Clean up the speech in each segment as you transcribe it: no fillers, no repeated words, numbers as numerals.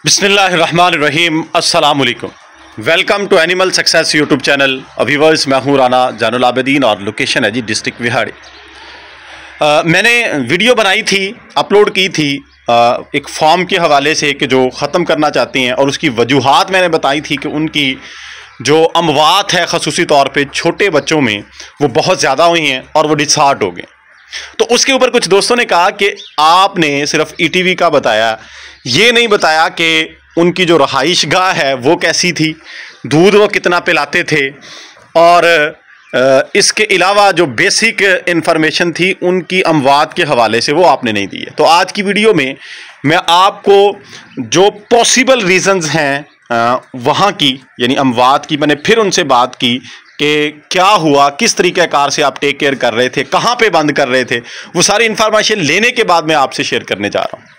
बिस्मिल्लाहिर्रहमानिर्रहीम अस्सलाम वालेकुम। Welcome to animal success YouTube channel. Viewers, मैं हूँ राना जानुल आबिदीन और लोकेशन है जी डिस्ट्रिक्ट विहाड़ी। मैंने वीडियो बनाई थी, अपलोड की थी एक फॉर्म के हवाले से कि जो ख़त्म करना चाहती हैं, और उसकी वजूहात मैंने बताई थी कि उनकी जो अमवात है ख़ुसूसी तौर पे छोटे बच्चों में वो बहुत ज़्यादा हुई हैं और वो डिसहार्ट हो गए। तो उसके ऊपर कुछ दोस्तों ने कहा कि आपने सिर्फ ईटीवी का बताया, ये नहीं बताया कि उनकी जो रहाइशगाह है वो कैसी थी, दूध वो कितना पिलाते थे, और इसके अलावा जो बेसिक इन्फॉर्मेशन थी उनकी अमवात के हवाले से वो आपने नहीं दी है। तो आज की वीडियो में मैं आपको जो पॉसिबल रीज़न्स हैं वहाँ की, यानी अमवात की, मैंने फिर उनसे बात की कि क्या हुआ, किस तरीक़े कार से आप टेक केयर कर रहे थे, कहाँ पे बंद कर रहे थे, वो सारी इन्फॉर्मेशन लेने के बाद मैं आपसे शेयर करने जा रहा हूँ।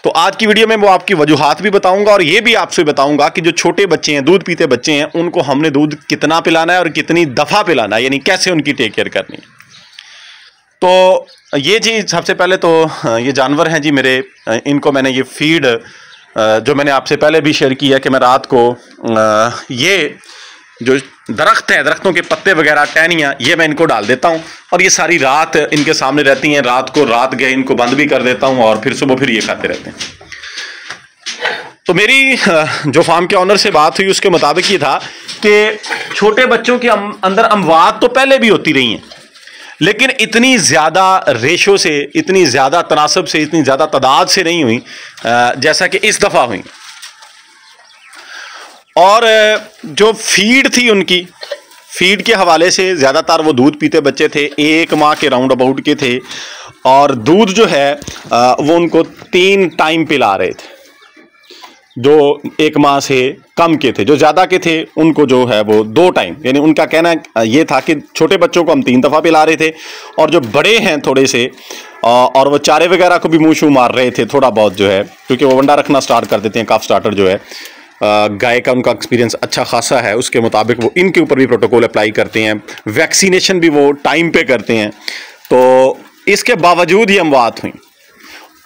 तो आज की वीडियो में वो आपकी वजूहात भी बताऊंगा और ये भी आपसे बताऊंगा कि जो छोटे बच्चे हैं, दूध पीते बच्चे हैं, उनको हमने दूध कितना पिलाना है और कितनी दफ़ा पिलाना है, यानी कैसे उनकी टेक केयर करनी है। तो ये जी सबसे पहले तो ये जानवर हैं जी मेरे, इनको मैंने ये फीड जो मैंने आपसे पहले भी शेयर किया कि मैं रात को ये जो दरख्त हैं, दरख्तों के पत्ते वगैरह, टहनियाँ, ये मैं इनको डाल देता हूँ और ये सारी रात इनके सामने रहती हैं। रात को रात गए इनको बंद भी कर देता हूँ और फिर सुबह फिर ये खाते रहते हैं। तो मेरी जो फार्म के ऑनर से बात हुई उसके मुताबिक ये था कि छोटे बच्चों के अंदर अमवात तो पहले भी होती रही हैं, लेकिन इतनी ज़्यादा रेशो से, इतनी ज़्यादा तनासब से, इतनी ज़्यादा तादाद से नहीं हुई जैसा कि इस दफ़ा हुई। और जो फीड थी, उनकी फीड के हवाले से ज़्यादातर वो दूध पीते बच्चे थे, 1 माह के राउंड अबाउट के थे, और दूध जो है वो उनको 3 टाइम पिला रहे थे। जो 1 माह से कम के थे, जो ज़्यादा के थे, उनको जो है वो 2 टाइम, यानी उनका कहना ये था कि छोटे बच्चों को हम 3 दफ़ा पिला रहे थे, और जो बड़े हैं थोड़े से और वो चारे वगैरह को भी मुँह शू मार रहे थे थोड़ा बहुत, जो है क्योंकि वो वंडा रखना स्टार्ट कर देते हैं। कफ स्टार्टर जो है गाय का उनका एक्सपीरियंस अच्छा खासा है, उसके मुताबिक वो इनके ऊपर भी प्रोटोकॉल अप्लाई करते हैं, वैक्सीनेशन भी वो टाइम पे करते हैं। तो इसके बावजूद ही अमवात हुई।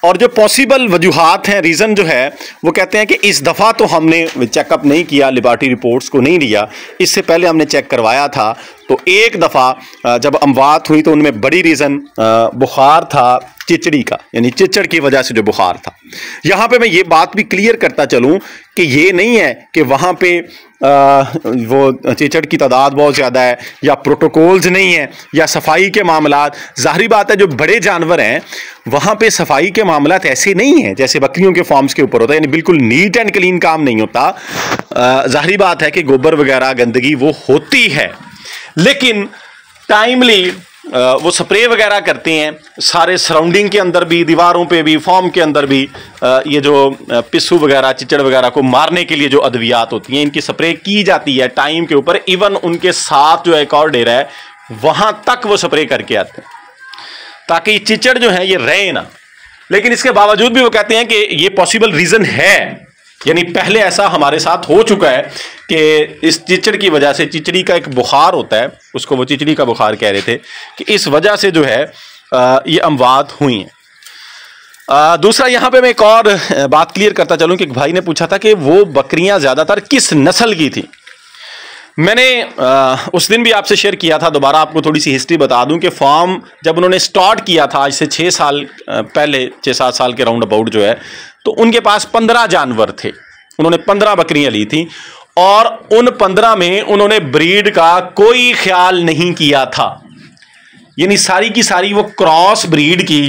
और जो पॉसिबल वजूहात हैं, रीज़न जो है, वो कहते हैं कि इस दफ़ा तो हमने चेकअप नहीं किया, लेबॉरेटरी रिपोर्ट्स को नहीं लिया, इससे पहले हमने चेक करवाया था। तो एक दफ़ा जब अमवात हुई तो उनमें बड़ी रीज़न बुखार था, चिचड़ी का, यानी चिचड़ की वजह से जो बुखार था। यहाँ पे मैं ये बात भी क्लियर करता चलूँ कि ये नहीं है कि वहाँ पे वो चिचड़ की तादाद बहुत ज़्यादा है या प्रोटोकॉल्स नहीं है या सफाई के मामलात। ज़ाहिरी बात है जो बड़े जानवर हैं वहाँ पे सफाई के मामलात ऐसे नहीं हैं जैसे बकरियों के फार्म्स के ऊपर होता है, यानी बिल्कुल नीट एंड क्लीन काम नहीं होता। ज़ाहिरी बात है कि गोबर वगैरह गंदगी वो होती है, लेकिन टाइमली वो स्प्रे वगैरह करते हैं सारे सराउंडिंग के अंदर भी, दीवारों पे भी, फॉर्म के अंदर भी। ये जो पिस्सू वगैरह, चिचड़ वगैरह को मारने के लिए जो अद्वियात होती हैं, इनकी स्प्रे की जाती है टाइम के ऊपर। इवन उनके साथ जो एक और डेरा है वहाँ तक वो स्प्रे करके आते हैं ताकि चिचड़ जो है ये रहे ना। लेकिन इसके बावजूद भी वो कहते हैं कि ये पॉसिबल रीज़न है, यानी पहले ऐसा हमारे साथ हो चुका है कि इस चिचड़ की वजह से, चिचड़ी का एक बुखार होता है, उसको वो चिचड़ी का बुखार कह रहे थे, कि इस वजह से जो है ये अमवात हुई हैं। दूसरा यहाँ पे मैं एक और बात क्लियर करता चलूँ कि एक भाई ने पूछा था कि वो बकरियाँ ज़्यादातर किस नस्ल की थी। मैंने उस दिन भी आपसे शेयर किया था, दोबारा आपको थोड़ी सी हिस्ट्री बता दूं कि फार्म जब उन्होंने स्टार्ट किया था आज से 6 साल पहले, 6-7 साल के राउंड अबाउट जो है, तो उनके पास 15 जानवर थे। उन्होंने 15 बकरियां ली थी और उन 15 में उन्होंने ब्रीड का कोई ख्याल नहीं किया था, यानी सारी की सारी वो क्रॉस ब्रीड की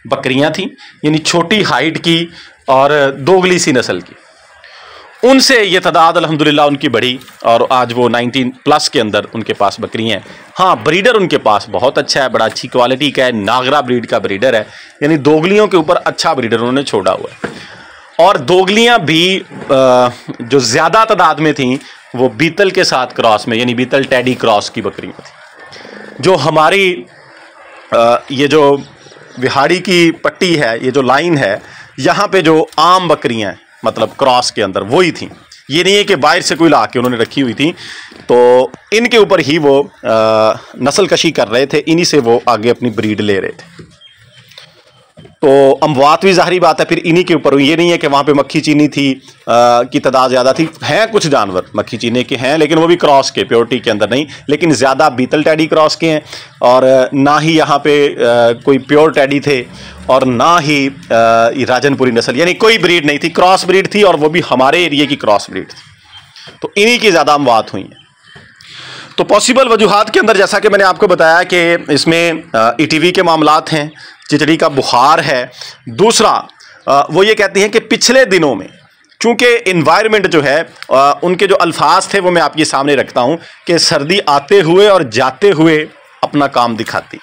बकरियां थी, यानी छोटी हाइट की और दोगली सी नस्ल की। उनसे ये तादाद अल्हम्दुलिल्लाह उनकी बढ़ी और आज वो 19+ के अंदर उनके पास बकरियां हैं। हाँ, ब्रीडर उनके पास बहुत अच्छा है, बड़ा अच्छी क्वालिटी का है, नागरा ब्रीड का ब्रीडर है, यानी दोगलियों के ऊपर अच्छा ब्रीडर उन्होंने छोड़ा हुआ है। और दोगलियां भी जो ज़्यादा तादाद में थी वो बीतल के साथ क्रॉस में, यानी बीतल टैडी क्रॉस की बकरियां थी। जो हमारी ये जो विहाड़ी की पट्टी है, ये जो लाइन है, यहाँ पे जो आम बकरियां हैं मतलब क्रॉस के अंदर वही थी, ये नहीं है कि बाहर से कोई ला के उन्होंने रखी हुई थी। तो इनके ऊपर ही वो नस्ल कशी कर रहे थे, इन्हीं से वो आगे अपनी ब्रीड ले रहे थे। तो अमवात भी ज़ाहिरी बात है फिर इन्हीं के ऊपर। ये नहीं है कि वहाँ पे मक्खी चीनी थी की तादाद ज़्यादा थी, हैं कुछ जानवर मक्खी चीनी के हैं, लेकिन वो भी क्रॉस के, प्योरिटी के अंदर नहीं, लेकिन ज़्यादा बीतल टैडी क्रॉस के हैं, और ना ही यहाँ पे कोई प्योर टैडी थे, और ना ही राजनपुरी नस्ल, यानी कोई ब्रीड नहीं थी, क्रॉस ब्रीड थी, और वो भी हमारे एरिए की क्रॉस ब्रीड थी। तो इन्हीं की ज़्यादा अमवात हुई हैं। तो पॉसिबल वजूहात के अंदर जैसा कि मैंने आपको बताया कि इसमें ETV के मामलात हैं, चिचड़ी का बुखार है। दूसरा वो ये कहती हैं कि पिछले दिनों में चूँकि इन्वायरमेंट जो है उनके जो अल्फाज थे वो मैं आपके सामने रखता हूँ कि सर्दी आते हुए और जाते हुए अपना काम दिखाती।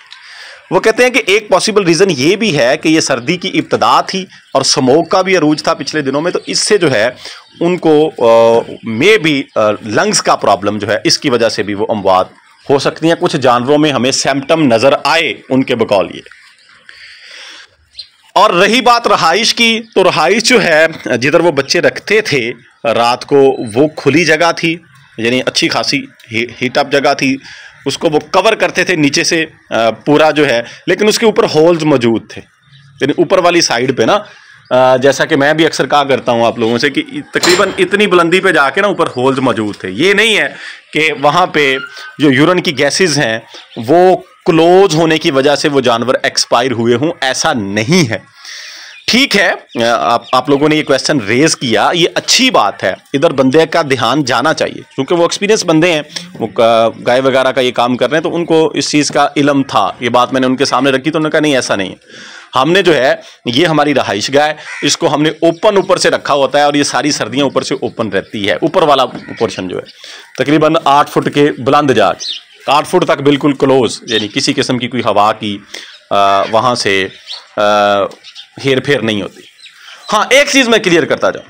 वो कहते हैं कि एक पॉसिबल रीज़न ये भी है कि ये सर्दी की इब्तदा थी और स्मोक का भी अरूज था पिछले दिनों में, तो इससे जो है उनको मे भी लंग्स का प्रॉब्लम जो है इसकी वजह से भी वो अमवात हो सकती हैं। कुछ जानवरों में हमें सिम्टम नज़र आए उनके बकौल ये। और रही बात रहाइश की, तो रहाइश जो है जिधर वो बच्चे रखते थे रात को वो खुली जगह थी, यानी अच्छी खासी हीटअप जगह थी, उसको वो कवर करते थे नीचे से पूरा जो है, लेकिन उसके ऊपर होल्स मौजूद थे, यानी ऊपर वाली साइड पे ना, जैसा कि मैं भी अक्सर कहा करता हूँ आप लोगों से कि तकरीबन इतनी बुलंदी पे जाके ना ऊपर होल्स मौजूद थे। ये नहीं है कि वहाँ पे जो यूरिन की गैसेस हैं वो क्लोज होने की वजह से वो जानवर एक्सपायर हुए हों, ऐसा नहीं है। ठीक है, आप लोगों ने ये क्वेश्चन रेज किया, ये अच्छी बात है, इधर बंदे का ध्यान जाना चाहिए, क्योंकि वो एक्सपीरियंस बंदे हैं, वो गाय वगैरह का ये काम कर रहे हैं, तो उनको इस चीज़ का इल्म था। ये बात मैंने उनके सामने रखी तो उन्होंने कहा नहीं ऐसा नहीं है, हमने जो है ये हमारी रहाइश गाय, इसको हमने ओपन ऊपर से रखा होता है और ये सारी सर्दियाँ ऊपर से ओपन रहती है। ऊपर वाला पोर्शन जो है तकरीबन 8 फुट के बुलंद जाग, 8 फुट तक बिल्कुल क्लोज, यानी किसी किस्म की कोई हवा की वहाँ से हेर फेर नहीं होती। हाँ, एक चीज़ मैं क्लियर करता जाऊँ,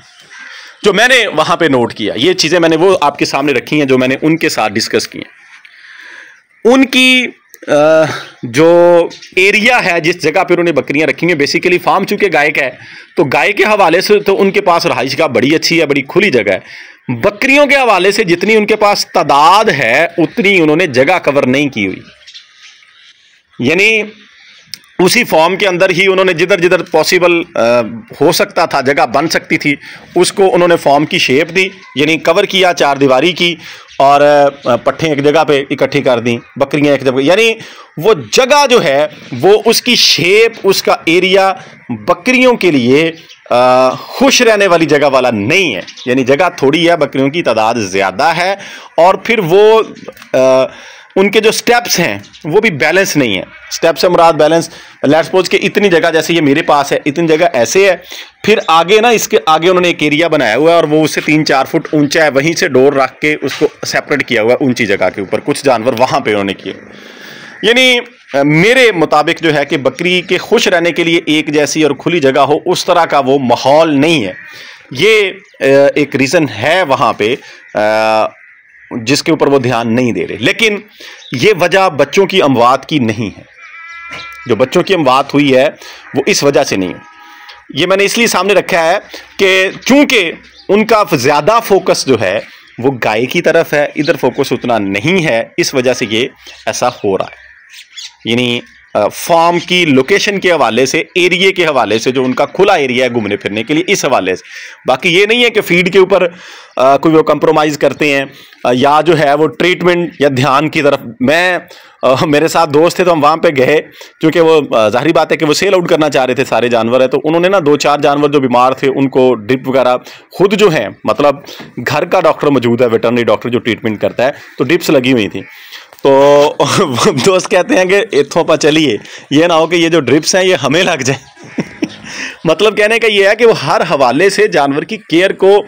जो मैंने वहाँ पे नोट किया, ये चीज़ें मैंने वो आपके सामने रखी हैं जो मैंने उनके साथ डिस्कस की हैं। उनकी जो एरिया है जिस जगह पर उन्होंने बकरियां रखी हैं, बेसिकली फार्म चूँकि गाय का है, तो गाय के हवाले से तो उनके पास रहाइश गाह बड़ी अच्छी है, बड़ी खुली जगह है। बकरियों के हवाले से जितनी उनके पास तादाद है उतनी उन्होंने जगह कवर नहीं की हुई, यानी उसी फॉर्म के अंदर ही उन्होंने जिधर जिधर पॉसिबल हो सकता था, जगह बन सकती थी, उसको उन्होंने फॉर्म की शेप दी, यानी कवर किया, 4 दीवारी की, और पट्ठे एक जगह पे इकट्ठी कर दी, बकरियां एक जगह, यानी वो जगह जो है वो उसकी शेप, उसका एरिया बकरियों के लिए खुश रहने वाली जगह वाला नहीं है, यानी जगह थोड़ी है, बकरियों की तादाद ज़्यादा है, और फिर वो उनके जो स्टेप्स हैं वो भी बैलेंस नहीं है। स्टेप से मुराद बैलेंस, लेट्स सपोज कि इतनी जगह जैसे ये मेरे पास है, इतनी जगह ऐसे है, फिर आगे ना इसके आगे उन्होंने एक एरिया बनाया हुआ है और वो उससे 3-4 फुट ऊंचा है, वहीं से डोर रख के उसको सेपरेट किया हुआ है ऊंची जगह के ऊपर, कुछ जानवर वहाँ पे उन्होंने किए। यानी मेरे मुताबिक जो है कि बकरी के खुश रहने के लिए एक जैसी और खुली जगह हो, उस तरह का वो माहौल नहीं है। ये एक रीज़न है वहाँ पे जिसके ऊपर वो ध्यान नहीं दे रहे, लेकिन ये वजह बच्चों की अमवात की नहीं है। जो बच्चों की अमवात हुई है वो इस वजह से नहीं है। ये मैंने इसलिए सामने रखा है कि चूंकि उनका ज़्यादा फोकस जो है वो गाय की तरफ है, इधर फोकस उतना नहीं है, इस वजह से ये ऐसा हो रहा है। यानी फार्म की लोकेशन के हवाले से, एरिया के हवाले से, जो उनका खुला एरिया है घूमने फिरने के लिए, इस हवाले से। बाकी ये नहीं है कि फीड के ऊपर कोई वो कंप्रोमाइज़ करते हैं या जो है वो ट्रीटमेंट या ध्यान की तरफ। मेरे साथ दोस्त थे तो हम वहाँ पे गए, क्योंकि वो जाहिर बात है कि वो सेल आउट करना चाह रहे थे सारे जानवर है, तो उन्होंने ना 2-4 जानवर जो बीमार थे उनको ड्रिप वगैरह खुद जो है, मतलब घर का डॉक्टर मौजूद है, वेटरनरी डॉक्टर जो ट्रीटमेंट करता है, तो ड्रिप्स लगी हुई थी। तो दोस्त कहते हैं कि इथों पर चलिए, ये ना हो कि ये जो ड्रिप्स हैं ये हमें लग जाए। मतलब कहने का ये है कि वो हर हवाले से जानवर की केयर को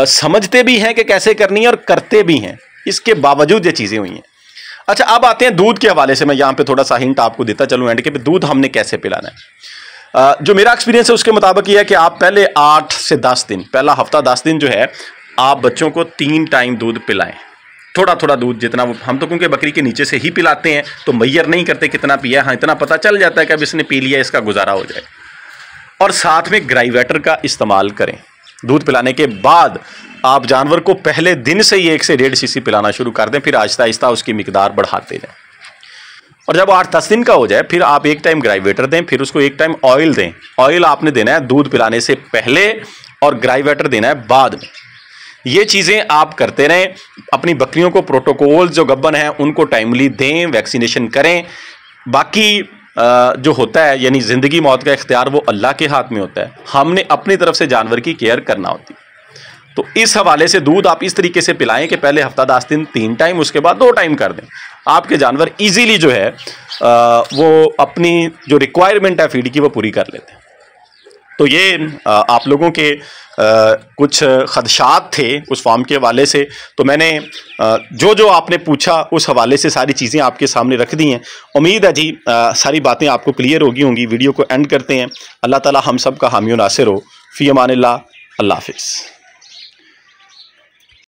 समझते भी हैं कि कैसे करनी है और करते भी हैं, इसके बावजूद ये चीज़ें हुई हैं। अच्छा, अब आते हैं दूध के हवाले से। मैं यहाँ पे थोड़ा सा हिंट आपको देता चलूँ एंड के पे, दूध हमने कैसे पिलाना है। जो मेरा एक्सपीरियंस है उसके मुताबिक ये है कि आप पहले 8 से 10 दिन, पहला हफ्ता 10 दिन जो है, आप बच्चों को 3 टाइम दूध पिलाएं, थोड़ा थोड़ा दूध जितना वो, हम तो क्योंकि बकरी के नीचे से ही पिलाते हैं तो मैयर नहीं करते कितना पिया, हाँ इतना पता चल जाता है कि अब इसने पी लिया, इसका गुजारा हो जाए। और साथ में ग्राइवेटर का इस्तेमाल करें। दूध पिलाने के बाद आप जानवर को पहले दिन से ही 1 से 1.5 सीसी पिलाना शुरू कर दें, फिर आहिस्ता आहिस्ता उसकी मिकदार बढ़ाते जाएं। और जब 8-10 दिन का हो जाए फिर आप एक टाइम ग्राइवेटर दें, फिर उसको एक टाइम ऑयल दें। ऑयल आपने देना है दूध पिलाने से पहले और ग्राइवेटर देना है बाद में। ये चीज़ें आप करते रहें। अपनी बकरियों को प्रोटोकॉल जो गब्बन है उनको टाइमली दें, वैक्सीनेशन करें। बाकी जो होता है यानी ज़िंदगी मौत का इख्तियार वो अल्लाह के हाथ में होता है, हमने अपनी तरफ से जानवर की केयर करना होती है। तो इस हवाले से दूध आप इस तरीके से पिलाएं कि पहले हफ्ता 10 दिन 3 टाइम, उसके बाद 2 टाइम कर दें। आपके जानवर इजीली जो है वो अपनी जो रिक्वायरमेंट है फीड की वो पूरी कर लेते हैं। तो ये आप लोगों के कुछ खदशात थे उस फार्म के हवाले से, तो मैंने जो जो आपने पूछा उस हवाले से सारी चीज़ें आपके सामने रख दी हैं। उम्मीद है जी सारी बातें आपको क्लियर होगी होंगी। वीडियो को एंड करते हैं। अल्लाह ताला हम सब का हामी और नासिर हो। फ़ी अमानिल्लाह। अल्लाह हाफ़िज़।